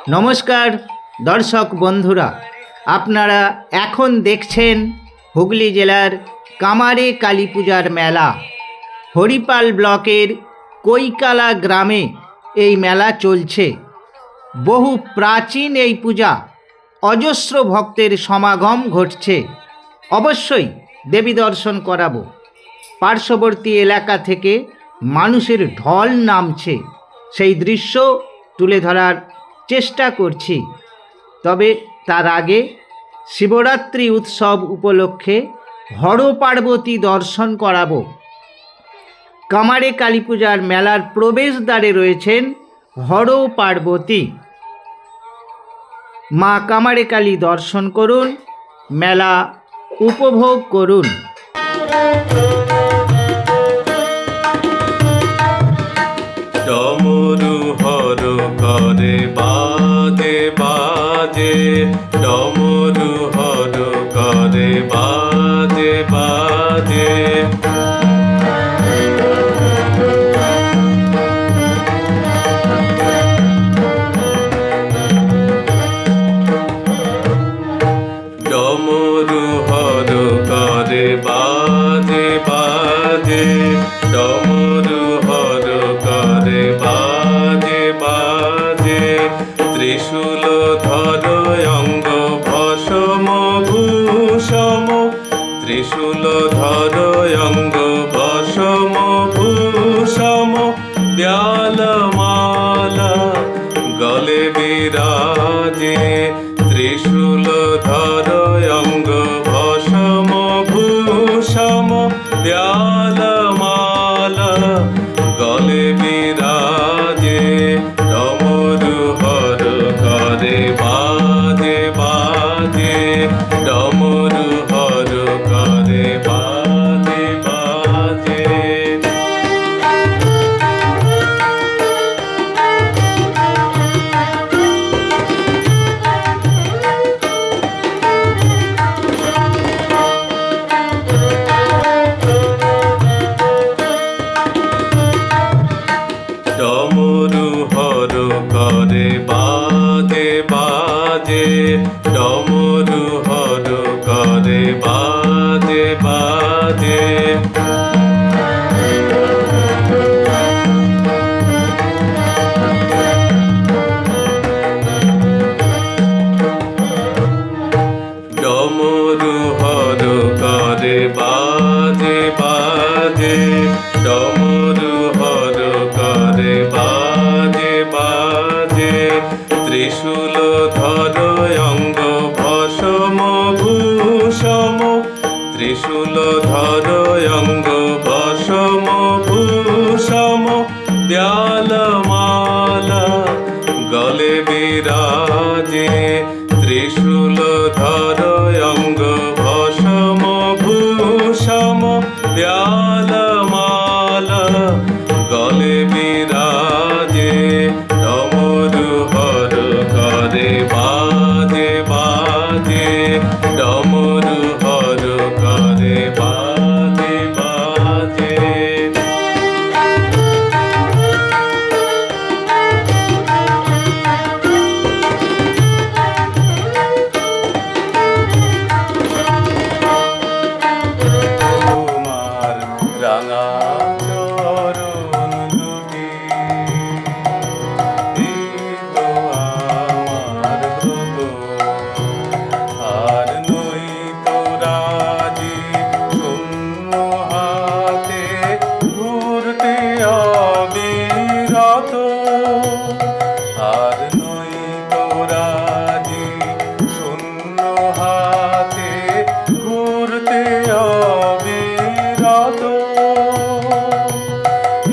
নমস্কার দর্শক বন্ধুরা, আপনারা এখন দেখছেন হুগলি জেলার কামারে কালী পূজার মেলা। হরিপাল ব্লকের কৈকালা গ্রামে এই মেলা চলছে। বহু প্রাচীন এই পূজা, অজস্র ভক্তের সমাগম ঘটছে। অবশ্যই দেবী দর্শন করাবো। পার্শ্ববর্তী এলাকা থেকে মানুষের ঢল নামছে, সেই দৃশ্য তুলে ধরার চেষ্টা করছি। তবে তার আগে শিবরাত্রি উৎসব উপলক্ষে হর পার্বতী দর্শন করাবো। কামারে কালী পূজার মেলার প্রবেশদ্বারে রয়েছেন হর পার্বতী। মা কামারে কালী দর্শন করুন, মেলা উপভোগ করুন। ডমরু হর করে বাজে বাজে, ডমরু হর করে বাজে বাজে। ডমরু হর করে বাজে বাজে, ডমরু হর করে বাজে বাজে। ত্রিশূল ধর অঙ্গ ভসম ভূষম, ত্রিশূল ধর অঙ্গ ভসম ভূষম। ব্যালমালা গলে বিরাজে, ত্রিশূল ধর অঙ্গ ভসম ভূষম। ব্যালমালা গলে বিরাজে, ডমরু হর করে বাজে বাজে, ডমরু হর করে বাজে বাজে। ডমরু হর করে বাজে বাজে, ডমরু হর করে বাজে বাজে। ডমরু হর করে বাজে বাজে, ডমরু হর করে বাজে বাজে। ত্রিশূল ধর অঙ্গ ভসম ভূষম, ত্রিশূল ধর অঙ্গ ভসম ভূষম। ব্যালমালা গলে বিরাজে, ত্রিশূল ধর অঙ্গ ভসম ভূষম। ব্যালমালা গলে বিরাজে, ডমরু হর করে বাজে বাজে, ডমরু হর করে বাজে বাজে। তোমার রাঙা চরণ দুটি, এই তো আমার ব্রত। আর নই তো রাজি শূন্য হাতে ঘুরতে অবিরত। আর নই তো রাজি শূন্য হাতে ঘুরতে অবিরত।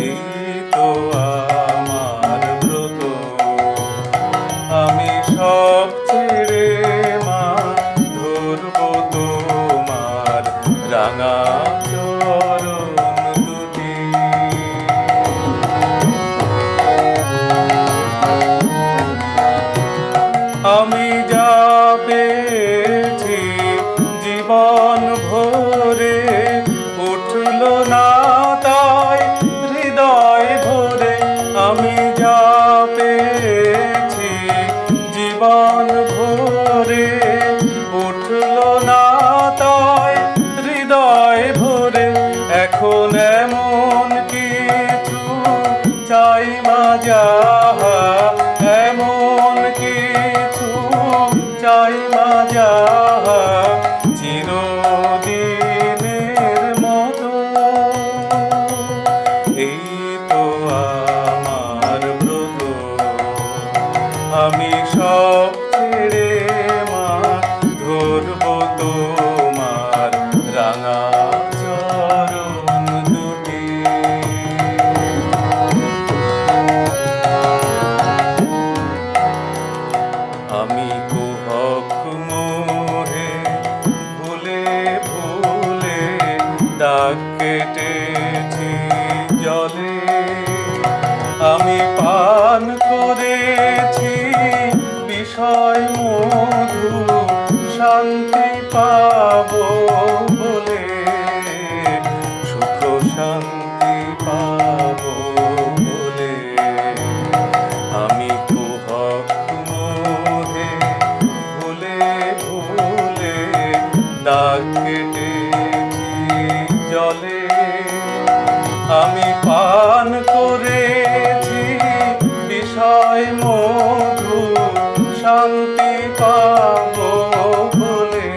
এই তো আমার ব্রত, আমি সব ছেড়ে মা ধরব তোমার রাঙা চরণ দুটি। আমি যা পেয়েছি জীবন ভরে, উঠল না তাই হৃদয় ভরে। আমি যা পেয়েছি জীবন ভরে উঠল না তাই হৃদয় ভরে, এখন এমন কিছু চাই মা যাহা, এমন কিছু চাই মা যাহা চিরদিনের মতো। এই তো আমার ব্রত, আমি সব ছেড়ে মা ধরব তোমার রাঙা চরণ দুটি। আমি কুহক মোহে ভুলে ভুলে দাগ কেটেছি জলে, আমি পান করেছি বিষয় মধু শান্তি পাবো বলে, সুখ শান্তি পাবো বলে। আমি কুহক মোহে ভুলে ভুলে দাগ কেটেছি জলে, আমি পান করেছি বিষয় মধু শান্তি পাবো বলে,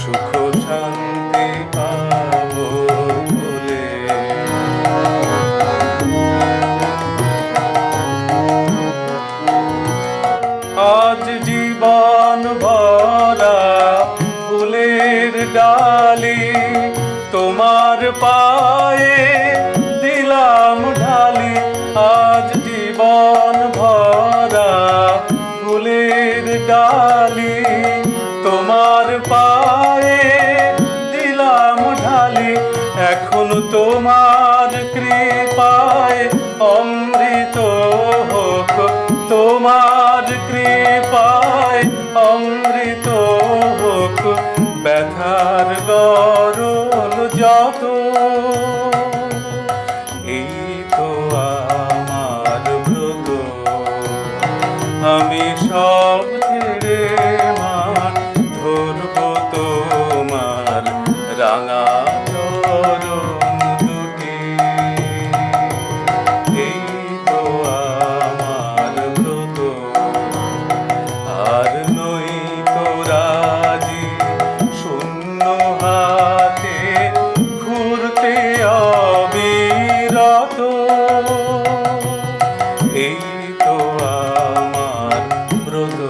সুখ শান্তি পাবো বলে। আজ জীবন ভরা ফুলের ডালি তোমার পায়ে দিলাম ঢালি, আজ জীবন ভরা ফুলের ডালি তোমার পায়ে দিলাম ঢালি, এখন তোমার কৃপায় অমৃত হোক, তোমার কৃপায় অমৃত হোক ব্যথার গরল যত। এই তো আমার ব্রত, আমি সব ছেড়ে মা ধরব তোমার রাঙা চরণ দুটি। এই তো আমার ব্রত, আর নই তো রাজি শূন্য হাতে ঘুরতে অবিরত। এই তো আমার ব্রত,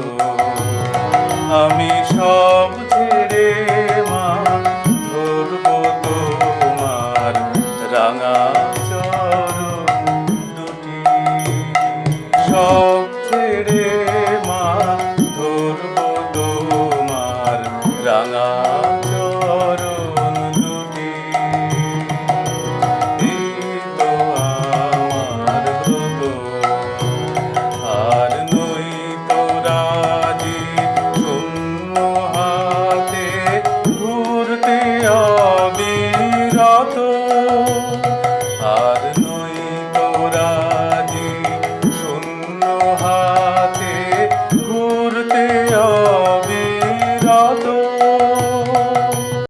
আমি সব ছেড়ে মা ধরব তোমার রাঙা চরণ দুটি।